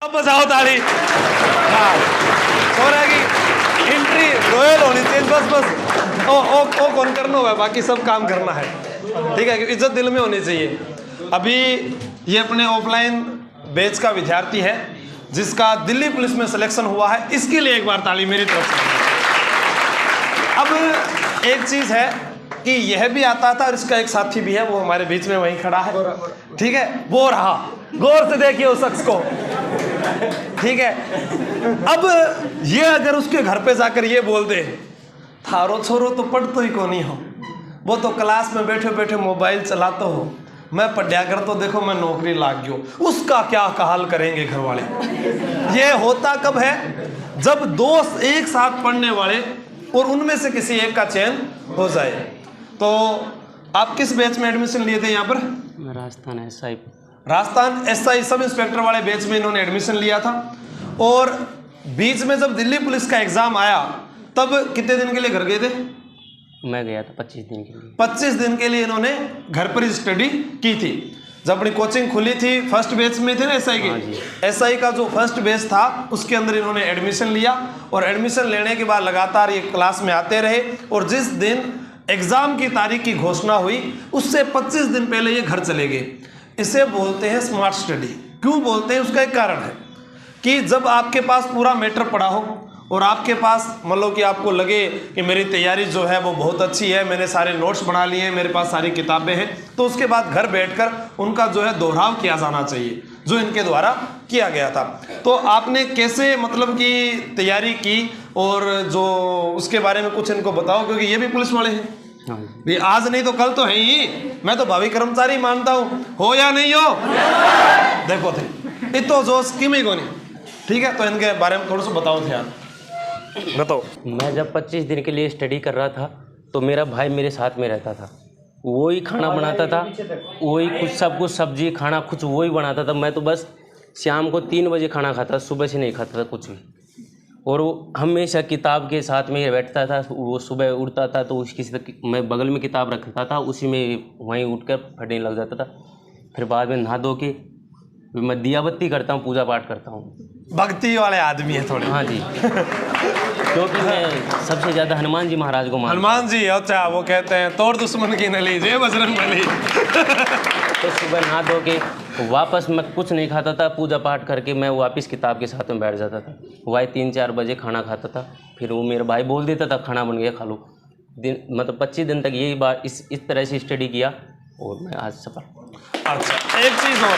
बजाओ ताली। हाँ हो रहा है कि एंट्री रॉयल होनी चाहिए, बस ओ कौन करना हुआ है, बाकी सब काम करना है, ठीक है, इज्जत दिल में होनी चाहिए। अभी ये अपने ऑफलाइन बैच का विद्यार्थी है जिसका दिल्ली पुलिस में सिलेक्शन हुआ है, इसके लिए एक बार ताली मेरी तरफ से। अब एक चीज है कि यह भी आता था और इसका एक साथी भी है, वो हमारे बीच में वहीं खड़ा है, ठीक है, वो रहा, गौर से देखिए उस शख्स को, ठीक है। अब ये अगर उसके घर पे जाकर ये बोल दे थारो छोरो तो पढ़तो ही को नहीं हो, वो तो क्लास में बैठे बैठे मोबाइल चलाते हो, मैं पढ़ा कर तो देखो मैं नौकरी लाग गयो, उसका क्या हाल करेंगे घर वाले। ये होता कब है, जब दोस्त एक साथ पढ़ने वाले और उनमें से किसी एक का चयन हो जाए। तो आप किस बैच में एडमिशन लिए थे यहाँ पर? राजस्थान एसआई सब इंस्पेक्टर वाले बैच में इन्होंने एडमिशन लिया था। और बीच में जब दिल्ली पुलिस का एग्जाम आया तब कितने दिन के लिए घर गए थे? मैं गया था 25 दिन के लिए। 25 दिन के लिए इन्होंने घर पर ही स्टडी की थी। जब अपनी कोचिंग खुली थी, फर्स्ट बैच में थे ना एसआई के, एसआई का जो फर्स्ट बैच था उसके अंदर इन्होंने एडमिशन लिया और एडमिशन लेने के बाद लगातार ये क्लास में आते रहे। और जिस दिन एग्जाम की तारीख की घोषणा हुई उससे 25 दिन पहले ये घर चले गए। इसे बोलते हैं स्मार्ट स्टडी। क्यों बोलते हैं, उसका एक कारण है कि जब आपके पास पूरा मैटर पड़ा हो और आपके पास मतलब कि आपको लगे कि मेरी तैयारी जो है वो बहुत अच्छी है, मैंने सारे नोट्स बना लिए हैं, मेरे पास सारी किताबें हैं, तो उसके बाद घर बैठकर उनका जो है दोहराव किया जाना चाहिए जो इनके द्वारा किया गया था। तो आपने कैसे मतलब कि तैयारी की और जो उसके बारे में कुछ इनको बताओ, क्योंकि ये भी पुलिस वाले हैं भी, आज नहीं तो कल तो है ही, मैं तो भावी कर्मचारी मानता हूँ, हो या नहीं हो देखो थे इतो जो स्कीम ही को नहीं, ठीक है। तो इनके बारे में थोड़ा सा बताओ थे यार, बताओ। मैं जब 25 दिन के लिए स्टडी कर रहा था तो मेरा भाई मेरे साथ में रहता था, वही खाना बनाता था, वही कुछ सब्जी खाना कुछ वही बनाता था। मैं तो बस शाम को 3 बजे खाना खाता, सुबह से नहीं खाता था कुछ भी। और वो हमेशा किताब के साथ में बैठता था, वो सुबह उठता था तो उसकी मैं बगल में किताब रखता था, उसी में वहीं उठकर पढ़ने लग जाता था। फिर बाद में नहा धो के मैं दिया बत्ती करता हूँ, पूजा पाठ करता हूँ। भक्ति वाले आदमी है थोड़े। हाँ जी, क्योंकि मैं सबसे ज़्यादा हनुमान जी महाराज को मानता हूँ। हनुमान जी, अच्छा, वो कहते हैं तोड़ दुश्मन की नली जय बजरंग बली। तो सुबह नहा धो के वापस मैं कुछ नहीं खाता था, पूजा पाठ करके मैं वापस किताब के साथ में बैठ जाता था। वही 3-4 बजे खाना खाता था, फिर वो मेरा भाई बोल देता था खाना बन गया खा लो। मतलब 25 दिन तक यही बार इस तरह से स्टडी किया और मैं आज सफल। अच्छा, एक चीज़ और,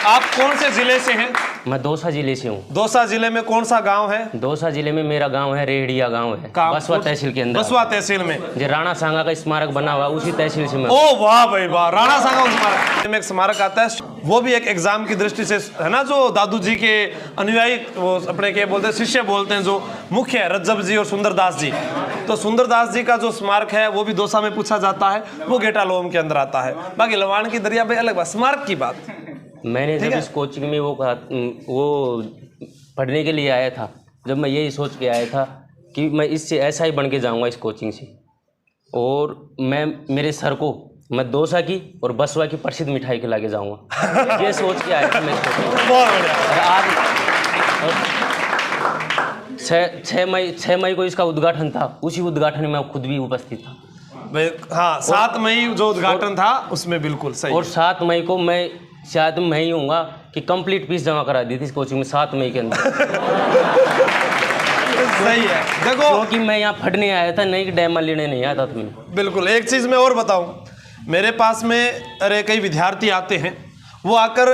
आप कौन से जिले से हैं? मैं दौसा जिले से हूँ। दौसा जिले में कौन सा गांव है? दौसा जिले में मेरा गांव है रेहड़िया गांव है, बसवा तहसील के अंदर। बसवा तहसील में जो राणा सांगा का स्मारक बना हुआ उसी तहसील से मैं। ओ वाह भाई वाह, राणा सांगा स्मारक में एक स्मारक आता है, वो भी एक एग्जाम की दृष्टि से है ना, जो दादू जी के अनुयायी, वो अपने क्या बोलते हैं, शिष्य बोलते हैं, जो मुख्य है रज्जब जी और सुंदरदास जी। तो सुंदरदास जी का जो स्मारक है वो भी दौसा में पूछा जाता है, वो गेटालोम के अंदर आता है। बाकी लवाण की दरिया भाई अलग बात, स्मारक की बात। मैंने जब इस कोचिंग में वो पढ़ने के लिए आया था, जब मैं यही सोच के आया था कि मैं इससे ऐसा ही बन के जाऊंगा इस कोचिंग से, और मैं मेरे सर को मैं दौसा की और बसवा की प्रसिद्ध मिठाई खिला के जाऊंगा, ये सोच के आया था मैं। आज 6 मई को इसका उद्घाटन था, उसी उद्घाटन में मैं खुद भी उपस्थित था। हाँ, 7 मई जो उद्घाटन था उसमें बिल्कुल सही। और 7 मई को मैं शायद मैं ही हूँगा कि कंप्लीट फीस जमा करा दी थी इस कोचिंग में 7 मई के अंदर। सही है, देखो, क्योंकि मैं यहाँ पढ़ने आया था, नहीं कि डेमा लेने नहीं आया था तुम्हें। बिल्कुल। एक चीज़ मैं और बताऊं, मेरे पास में अरे कई विद्यार्थी आते हैं, वो आकर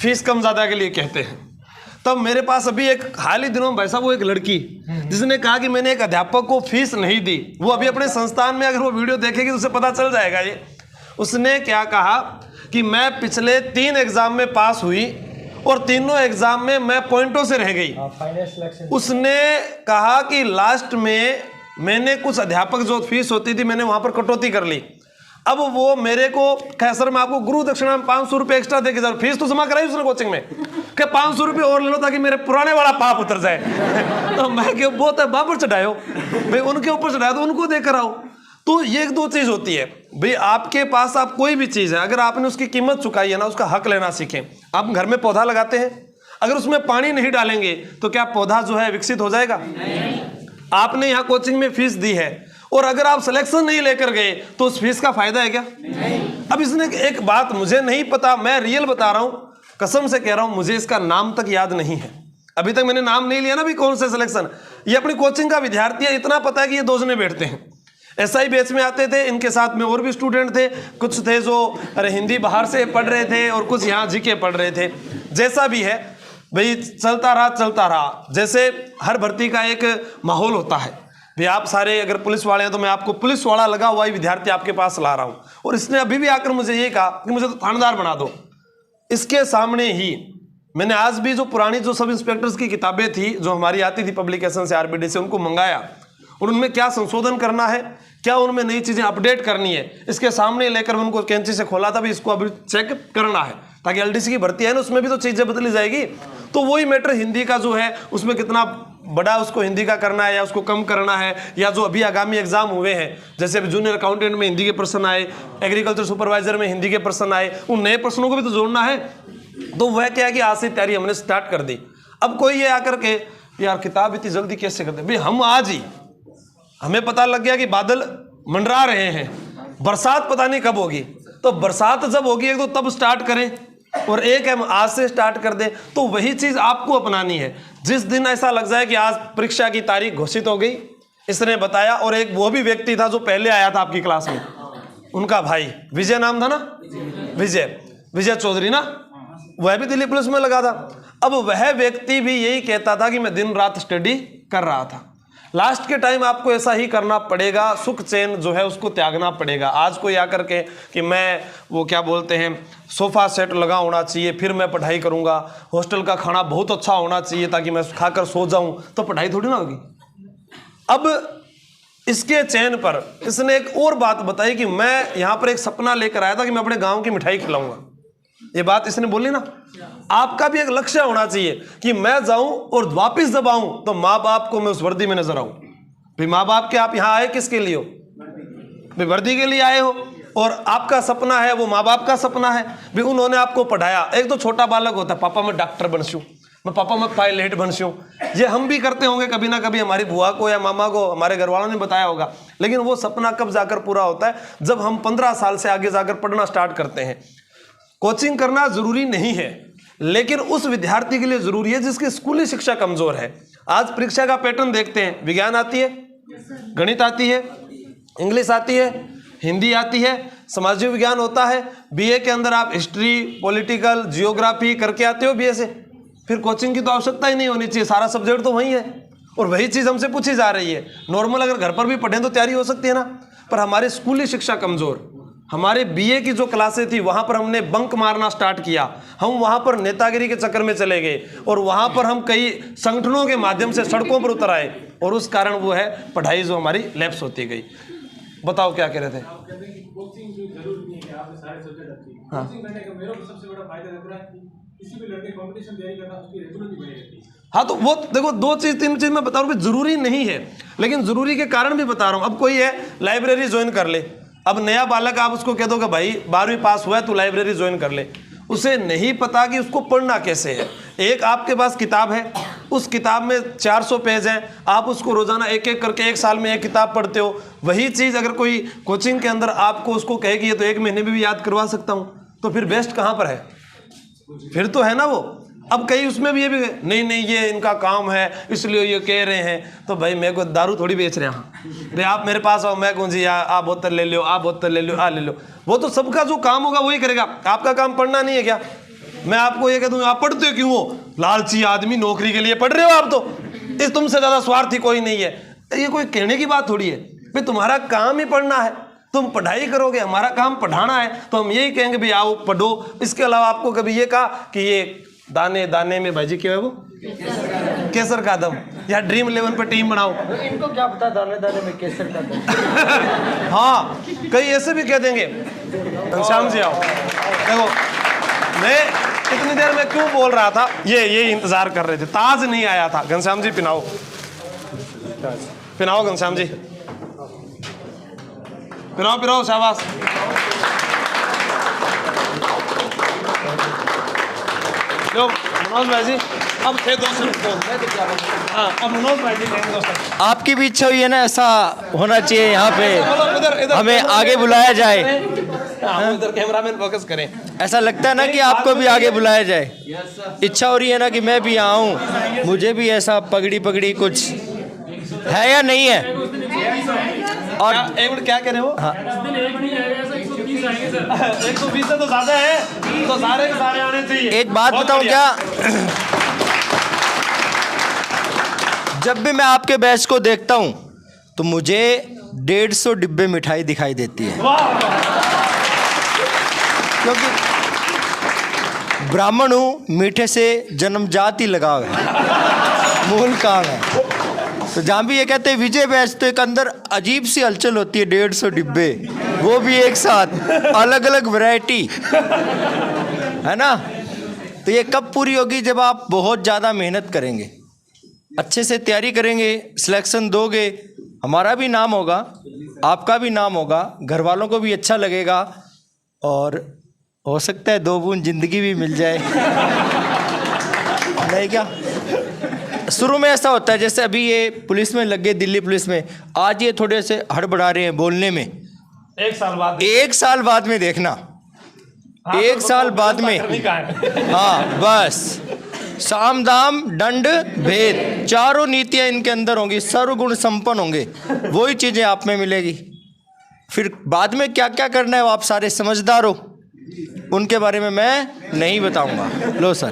फीस कम ज़्यादा के लिए कहते हैं। तब मेरे पास अभी एक हाल ही दिनों में वो एक लड़की जिसने कहा कि मैंने एक अध्यापक को फीस नहीं दी, वो अभी अपने संस्थान में, अगर वो वीडियो देखेगी तो उसे पता चल जाएगा। ये उसने क्या कहा कि मैं पिछले 3 एग्जाम में पास हुई और तीनों एग्जाम में मैं पॉइंटों से रह गई। उसने कहा कि लास्ट में मैंने कुछ अध्यापक जो फीस होती थी मैंने वहां पर कटौती कर ली। अब वो मेरे को कह सर मैं आपको गुरु दक्षिणा में 500 रुपये एक्स्ट्रा देके जाऊँ, फीस तो जमा कराई उसने कोचिंग में, कि 500 रुपये और ले लो ताकि मेरे पुराने वाला पाप उतर जाए। तो मैं क्यों बहुत है बाबर चढ़ायो भाई, उनके ऊपर चढ़ाया तो उनको देकर आओ। तो ये 2 चीज होती है भाई, आपके पास आप कोई भी चीज है, अगर आपने उसकी कीमत चुकाई है ना, उसका हक लेना सीखें। आप घर में पौधा लगाते हैं, अगर उसमें पानी नहीं डालेंगे तो क्या पौधा जो है विकसित हो जाएगा? आपने यहाँ कोचिंग में फीस दी है और अगर आप सिलेक्शन नहीं लेकर गए तो उस फीस का फायदा है क्या? अब इसने एक बात मुझे नहीं पता, मैं रियल बता रहा हूँ, कसम से कह रहा हूँ, मुझे इसका नाम तक याद नहीं है। अभी तक मैंने नाम नहीं लिया ना भी कौन से सिलेक्शन। ये अपनी कोचिंग का विद्यार्थी है, इतना पता है कि ये 2 जने बैठते हैं, एसआई बैच में आते थे, इनके साथ में और भी स्टूडेंट थे, कुछ थे जो हिंदी बाहर से पढ़ रहे थे और कुछ यहाँ जीके पढ़ रहे थे। जैसा भी है भाई, चलता रहा। जैसे हर भर्ती का एक माहौल होता है भाई, आप सारे अगर पुलिस वाले हैं तो मैं आपको पुलिस वाला लगा हुआ ही विद्यार्थी आपके पास ला रहा हूँ, और इसने अभी भी आकर मुझे ये कहा कि मुझे तो थानेदार बना दो। इसके सामने ही मैंने आज भी जो पुरानी जो सब इंस्पेक्टर्स की किताबें थी जो हमारी आती थी पब्लिकेशन से, आरबीडी से, उनको मंगाया और उनमें क्या संशोधन करना है, क्या उनमें नई चीज़ें अपडेट करनी है, इसके सामने लेकर मैं उनको कैंची से खोला था भी इसको अभी चेक करना है, ताकि एलडीसी की भर्ती है ना उसमें भी तो चीज़ें बदली जाएगी। तो वही मैटर हिंदी का जो है उसमें कितना बड़ा उसको हिंदी का करना है या उसको कम करना है, या जो अभी आगामी एग्जाम हुए हैं, जैसे जूनियर अकाउंटेंट में हिंदी के प्रश्न आए, एग्रीकल्चर सुपरवाइजर में हिंदी के प्रश्न आए, उन नए प्रश्नों को भी तो जोड़ना है। तो वह क्या है कि आज से तैयारी हमने स्टार्ट कर दी। अब कोई ये आकर के यार किताब इतनी जल्दी कैसे करते भाई, हम आज ही हमें पता लग गया कि बादल मंडरा रहे हैं, बरसात पता नहीं कब होगी, तो बरसात जब होगी एक तो तब स्टार्ट करें, और एक है आज से स्टार्ट कर दें। तो वही चीज आपको अपनानी है। जिस दिन ऐसा लग जाए कि आज परीक्षा की तारीख घोषित हो गई, इसने बताया, और एक वो भी व्यक्ति था जो पहले आया था आपकी क्लास में, उनका भाई विजय नाम था ना, विजय चौधरी ना, वह भी दिल्ली पुलिस में लगा था। अब वह व्यक्ति भी यही कहता था कि मैं दिन रात स्टडी कर रहा था। लास्ट के टाइम आपको ऐसा ही करना पड़ेगा, सुख चैन जो है उसको त्यागना पड़ेगा। आज कोई आकर के कि मैं वो क्या बोलते हैं सोफा सेट लगा होना चाहिए फिर मैं पढ़ाई करूंगा, हॉस्टल का खाना बहुत अच्छा होना चाहिए ताकि मैं खाकर सो जाऊं, तो पढ़ाई थोड़ी ना होगी। अब इसके चैन पर इसने एक और बात बताई कि मैं यहाँ पर एक सपना लेकर आया था कि मैं अपने गाँव की मिठाई खिलाऊंगा। ये बात इसने बोली ना। आपका भी एक लक्ष्य होना चाहिए कि मैं जाऊं और वापिस जब आऊं तो माँ बाप को मैं उस वर्दी में नजर आऊं। भाई माँ बाप के आप यहाँ आए किसके लिए हो? भाई वर्दी के लिए आए हो, और आपका सपना है वो माँ बाप का सपना है। भाई उन्होंने आपको पढ़ाया। एक तो छोटा बालक होता है, पापा मैं डॉक्टर बनसूं, मैं पापा मैं पायलट बनसूं। ये हम भी करते होंगे कभी ना कभी, हमारी बुआ को या मामा को हमारे घर वालों ने बताया होगा। लेकिन वो सपना कब जाकर पूरा होता है? जब हम 15 साल से आगे जाकर पढ़ना स्टार्ट करते हैं। कोचिंग करना जरूरी नहीं है, लेकिन उस विद्यार्थी के लिए जरूरी है जिसकी स्कूली शिक्षा कमजोर है। आज परीक्षा का पैटर्न देखते हैं, विज्ञान आती है, गणित आती है, इंग्लिश आती है, हिंदी आती है, सामाजिक विज्ञान होता है। बीए के अंदर आप हिस्ट्री, पॉलिटिकल, जियोग्राफी करके आते हो बीए से, फिर कोचिंग की तो आवश्यकता ही नहीं होनी चाहिए, सारा सब्जेक्ट तो वही है और वही चीज़ हमसे पूछी जा रही है। नॉर्मल अगर घर पर भी पढ़ें तो तैयारी हो सकती है ना, पर हमारी स्कूली शिक्षा कमजोर। हमारे बीए की जो क्लासें थी वहाँ पर हमने बंक मारना स्टार्ट किया, हम वहाँ पर नेतागिरी के चक्कर में चले गए और वहाँ पर हम कई संगठनों के माध्यम से सड़कों पर उतर आए और उस कारण वो है पढ़ाई जो हमारी लैप्स होती गई। बताओ क्या कह रहे थे? हाँ, हाँ तो वो देखो 2 चीज 3 चीज मैं बता रहा हूँ, जरूरी नहीं है, लेकिन जरूरी के कारण भी बता रहा हूँ। अब कोई है लाइब्रेरी ज्वाइन कर ले, अब नया बालक आप उसको कह दो कि भाई 12वीं पास हुआ है तो लाइब्रेरी ज्वाइन कर ले, उसे नहीं पता कि उसको पढ़ना कैसे है। एक आपके पास किताब है, उस किताब में 400 पेज हैं, आप उसको रोजाना एक एक करके 1 साल में 1 किताब पढ़ते हो। वही चीज़ अगर कोई कोचिंग के अंदर आपको उसको कहेगी ये तो 1 महीने में भी याद करवा सकता हूँ, तो फिर बेस्ट कहाँ पर है? फिर तो है ना वो। अब कई उसमें भी ये भी नहीं ये इनका काम है इसलिए ये कह रहे हैं, तो भाई मेरे को दारू थोड़ी बेच रहे हैं। भाई आप मेरे पास आओ, मैं कहूँ जी आप बोतल ले लो, आप बोतल ले लो, ले लो। वो तो सबका जो काम होगा वही करेगा, आपका काम पढ़ना नहीं है क्या? मैं आपको ये कह दूँ आप पढ़ते क्यों हो? लालची आदमी, नौकरी के लिए पढ़ रहे हो आप, तो इस तुमसे ज़्यादा स्वार्थी कोई नहीं है। ये कोई कहने की बात थोड़ी है। भाई तुम्हारा काम ही पढ़ना है, तुम पढ़ाई करोगे, हमारा काम पढ़ाना है, तो हम यही कहेंगे भाई आओ पढ़ो। इसके अलावा आपको कभी ये कहा कि ये दाने दाने में भाई जी क्या है वो केसर का दम, या ड्रीम 11 पे टीम बनाओ, इनको क्या पता दाने दाने में केसर का दम। हाँ कई ऐसे भी कह देंगे। घनश्याम जी आओ, देखो मैं इतनी देर में क्यों बोल रहा था, ये इंतजार कर रहे थे, ताज नहीं आया था। घनश्याम जी पिनाओ, पिनाओ घनश्याम जी, पिनाओ पिनाओ, शाबाश। लो मनोज भाई जी अब थे 2 शब्द। हाँ अब मनोज भाई जी कहेंगे 2 शब्द। आपकी भी इच्छा हुई है ना ऐसा होना चाहिए यहाँ पे, इधर हमें आगे बुलाया जाए, हाँ, इधर कैमरामैन फोकस करें। ऐसा लगता है ना कि आपको भी आगे बुलाया जाए। इच्छा हो रही है ना कि मैं भी आऊँ, मुझे भी ऐसा पगड़ी पगड़ी कुछ है या नहीं है? और एक मिनट क्या कह रहे हो? हाँ 120 से तो ज्यादा है, तो सारे के सारे आने चाहिए। एक बात बहुत बताऊं बढ़िया। क्या, जब भी मैं आपके बैच को देखता हूं तो मुझे 150 डिब्बे मिठाई दिखाई देती है, क्योंकि ब्राह्मण हूं, मीठे से जन्मजात ही लगाव है, मूल काम है। तो जहाँ भी ये कहते हैं विजय बैच, तो एक अंदर अजीब सी हलचल होती है। 150 डिब्बे, वो भी एक साथ, अलग अलग वैरायटी, है ना? तो ये कब पूरी होगी? जब आप बहुत ज़्यादा मेहनत करेंगे, अच्छे से तैयारी करेंगे, सिलेक्शन दोगे, हमारा भी नाम होगा, आपका भी नाम होगा, घर वालों को भी अच्छा लगेगा, और हो सकता है 2 बूंद जिंदगी भी मिल जाए। नहीं क्या? शुरू में ऐसा होता है, जैसे अभी ये पुलिस में लग गए, दिल्ली पुलिस में, आज ये थोड़े से हड़बड़ा रहे हैं बोलने में। 1 साल बाद 1 साल बाद में देखना, 1 साल बाद में, हाँ बस, साम दाम दंड भेद, चारों नीतियां इनके अंदर होंगी, सर्वगुण संपन्न होंगे, वही चीजें आप में मिलेगी। फिर बाद में क्या क्या करना है वो आप सारे समझदार हो, उनके बारे में मैं नहीं बताऊंगा। लो सर,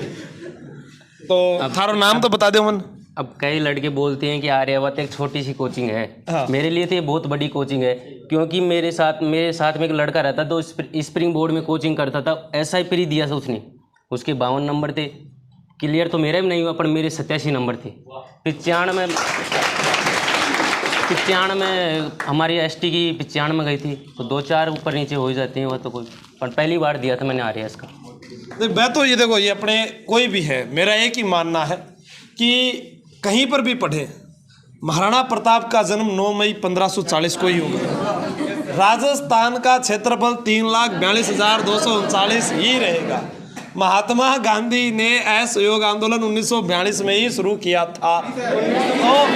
तो थारो नाम तो बता दो मन। अब कई लड़के बोलते हैं कि आर्यावत एक छोटी सी कोचिंग है। हाँ। मेरे लिए तो ये बहुत बड़ी कोचिंग है, क्योंकि मेरे साथ में एक लड़का रहता तो स्प्रिंग बोर्ड में कोचिंग करता था, ऐसा ही प्री दिया था उसने, उसके 52 नंबर थे, क्लियर तो मेरा भी नहीं हुआ, पर मेरे 87 नंबर थे। 95 में हमारी एसटी की 95 में गई थी, तो 2-4 ऊपर नीचे हो ही जाते हैं, वह तो कोई, पर पहली बार दिया था मैंने आर्यस का। मैं तो ये देखो, ये अपने कोई भी है, मेरा एक ही मानना है कि कहीं पर भी पढ़े, महाराणा प्रताप का जन्म 9 मई 1540 को ही होगा, राजस्थान का क्षेत्रफल 3,42,239 ही रहेगा। महात्मा गांधी ने असहयोग आंदोलन 1942 में ही शुरू किया था, तो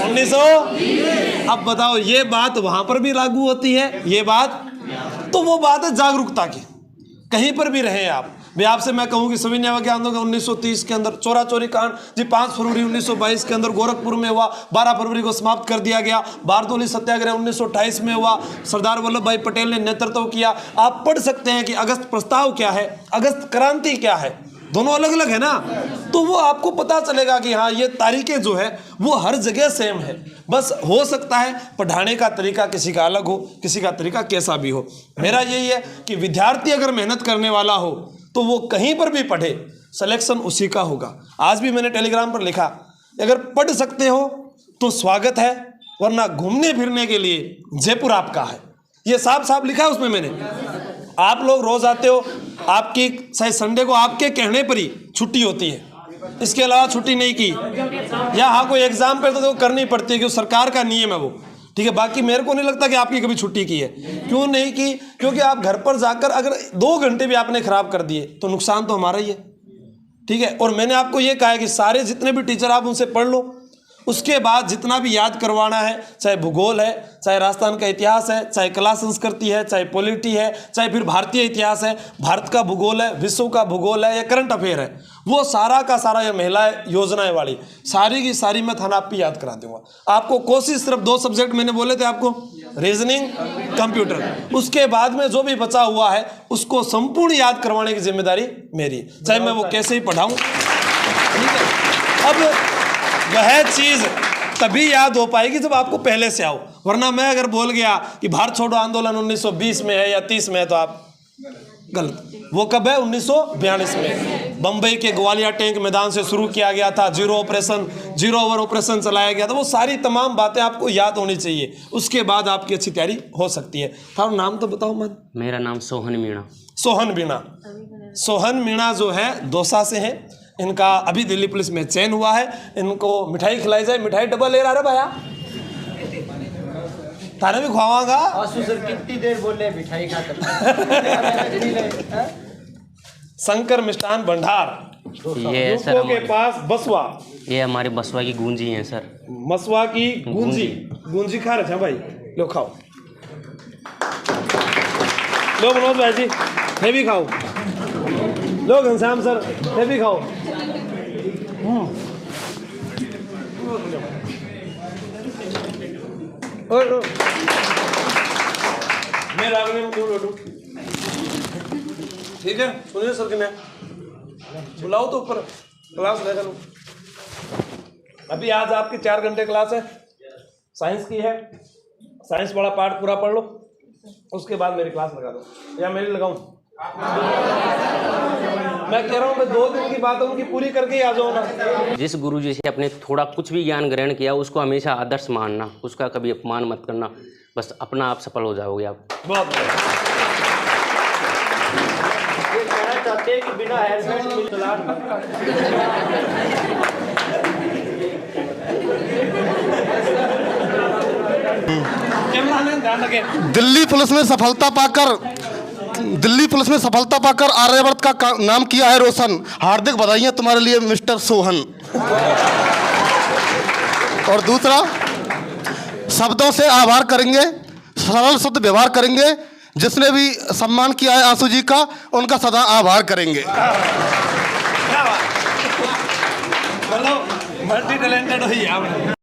1900, अब बताओ ये बात वहां पर भी लागू होती है, ये बात, तो वो बात है जागरूकता की। कहीं पर भी रहे आप, मैं आपसे मैं कहूँ कि सविनय अवज्ञा आंदोलन 1930 के अंदर चोरा चोरी कांड जी 5 फरवरी 1922 के अंदर गोरखपुर में हुआ, 12 फरवरी को समाप्त कर दिया गया। बारदोली सत्याग्रह 1928 में हुआ, सरदार वल्लभ भाई पटेल ने नेतृत्व किया। आप पढ़ सकते हैं कि अगस्त प्रस्ताव क्या है, अगस्त क्रांति क्या है, दोनों अलग अलग है ना, तो वो आपको पता चलेगा कि हाँ ये तारीखें जो है वो हर जगह सेम है। बस हो सकता है पढ़ाने का तरीका किसी का अलग हो, किसी का तरीका कैसा भी हो। मेरा यही है कि विद्यार्थी अगर मेहनत करने वाला हो तो वो कहीं पर भी पढ़े, सिलेक्शन उसी का होगा। आज भी मैंने टेलीग्राम पर लिखा, अगर पढ़ सकते हो तो स्वागत है, वरना घूमने फिरने के लिए जयपुर आपका है। ये साफ साफ लिखा है उसमें मैंने। आप लोग रोज आते हो, आपकी शायद संडे को आपके कहने पर ही छुट्टी होती है, इसके अलावा छुट्टी नहीं की, या हाँ कोई एग्जाम पे तो करनी पड़ती है, क्योंकि सरकार का नियम है वो, ठीक है। बाकी मेरे को नहीं लगता कि आपकी कभी छुट्टी की है। क्यों नहीं की? क्योंकि आप घर पर जाकर अगर 2 घंटे भी आपने खराब कर दिए तो नुकसान तो हमारा ही है, ठीक है। और मैंने आपको ये कहा है कि सारे जितने भी टीचर आप उनसे पढ़ लो, उसके बाद जितना भी याद करवाना है, चाहे भूगोल है, चाहे राजस्थान का इतिहास है, चाहे कला संस्कृति है, चाहे पॉलिटी है, चाहे फिर भारतीय इतिहास है, भारत का भूगोल है, विश्व का भूगोल है या करंट अफेयर है, वो सारा का सारा या महिला योजनाएं वाली सारी की सारी मैं थाना आप याद करा दूंगा। आपको कोशिश सिर्फ 2 सब्जेक्ट मैंने बोले थे आपको, रीजनिंग, कंप्यूटर, उसके बाद में जो भी बचा हुआ है उसको संपूर्ण याद करवाने की जिम्मेदारी मेरी, चाहे मैं वो कैसे ही पढ़ाऊँ, ठीक है। अब वह चीज तभी याद हो पाएगी जब आपको पहले से आओ, वरना मैं अगर बोल गया कि भारत छोड़ो आंदोलन 1920 में है या 30 में है तो आप गलत। वो कब है? 1942 में बंबई के ग्वालियर टैंक मैदान से शुरू किया गया था, जीरो ओवर ऑपरेशन चलाया गया था। वो सारी तमाम बातें आपको याद होनी चाहिए, उसके बाद आपकी अच्छी तैयारी हो सकती है। थारा नाम तो बताओ मन। मेरा नाम सोहन मीणा। सोहन मीणा, सोहन मीणा जो है दौसा से है, इनका अभी दिल्ली पुलिस में चयन हुआ है। इनको मिठाई खिलाई जाए, मिठाई डबल ले रहा है भैया, थाने भी खुआवागा। आसू सर कितनी देर बोले मिठाई खा कर शंकर मिष्ठान भंडार ये है सर यूको के पास बसवा, ये हमारे बसवा की गूंजी है सर। मसवा की गूंजी। गूंजी खा रहे थे भाई, लो खाओ, लो मनोज भाई जी ये भी खाओ, लो घनश्याम सर ये भी खाओ। और मैं रागने में क्यों लौटू? ठीक है, सुनिए सर कि मैं बुलाओ तो ऊपर क्लास लेकर लो। अभी आज आपकी 4 घंटे क्लास है, साइंस की है। साइंस वाला पार्ट पूरा पढ़ लो, उसके बाद मेरी क्लास लगा दो, या मेरी लगाऊं? मैं कह रहा हूँ, मैं 2 दिन की बात है, उनकी पूरी करके ही आ जाओ ना। जिस गुरु जी से अपने थोड़ा कुछ भी ज्ञान ग्रहण किया उसको हमेशा आदर्श मानना, उसका कभी अपमान मत करना, बस अपना आप सफल हो जाओगे आप। बहुत ये कहना चाहते हैं कि बिना हेलमेट में चलान मत ध्यान रखें। दिल्ली पुलिस में सफलता पाकर आर्यवर्त का नाम किया है रोशन। हार्दिक बधाइयां तुम्हारे लिए मिस्टर सोहन। और दूसरा, शब्दों से आभार करेंगे, सरल शुद्ध व्यवहार करेंगे। जिसने भी सम्मान किया है आंसू जी का, उनका सदा आभार करेंगे। मतलब मल्टी टैलेंटेड हुई आप।